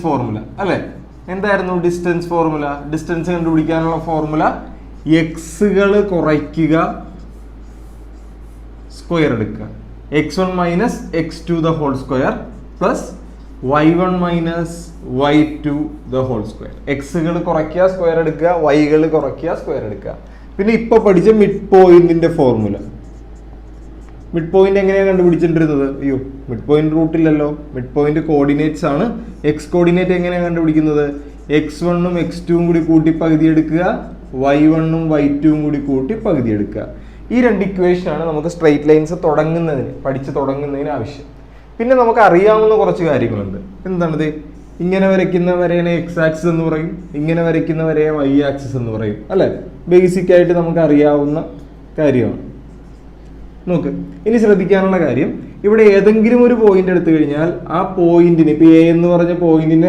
Formula അല്ലേ? എന്തായിരുന്നു distance formula? Distance കണ്ടുപിടിക്കാനുള്ള ഫോർമുല എക്സുകൾ കുറയ്ക്കുക, സ്ക്വയർ എടുക്കുക. x1 minus x2 the whole square plus y1 minus y2 the whole square. എക്സുകൾ കുറയ്ക്കുക, സ്ക്വയർ എടുക്കുക, വൈകൾ കുറയ്ക്കുക, സ്ക്വയർ എടുക്കുക. പിന്നെ ഇപ്പൊ പഠിച്ച മിഡ് പോയിന്റിന്റെ ഫോർമുല. മിഡ് പോയിന്റ് എങ്ങനെയാണ് കണ്ടുപിടിച്ചിട്ടിരുന്നത്? അയ്യോ, മിഡ് പോയിന്റ് റൂട്ടില്ലല്ലോ. മിഡ് പോയിന്റ് കോർഡിനേറ്റ്സ് ആണ്. എക്സ് കോർഡിനേറ്റ് എങ്ങനെയാണ് കണ്ടുപിടിക്കുന്നത്? x1ഉം x2ഉം കൂടി കൂട്ടി പകുതി എടുക്കുക, y1ഉം y2ഉം കൂടി കൂട്ടി പകുതി എടുക്കുക. ഈ രണ്ട് ഇക്വേഷൻ ആണ് നമുക്ക് സ്ട്രെയിറ്റ് ലൈൻസ് പഠിച്ചു തുടങ്ങുന്നതിന് ആവശ്യം. പിന്നെ നമുക്ക് അറിയാവുന്ന കുറച്ച് കാര്യങ്ങളുണ്ട്. എന്താണിത്? ഇങ്ങനെ വരയ്ക്കുന്ന വരേനെ എക്സ് ആക്സിസ് എന്ന് പറയും, ഇങ്ങനെ വരയ്ക്കുന്ന വരയെ വൈ ആക്സിസ് എന്ന് പറയും അല്ലെ? ബേസിക് ആയിട്ട് നമുക്ക് അറിയാവുന്ന കാര്യമാണ്. നോക്ക്, ഇനി ശ്രദ്ധിക്കാനുള്ള കാര്യം, ഇവിടെ ഏതെങ്കിലും ഒരു പോയിന്റ് എടുത്തു കഴിഞ്ഞാൽ ആ പോയിന്റിന്, ഇപ്പൊ എ എന്ന് പറഞ്ഞ പോയിന്റിന്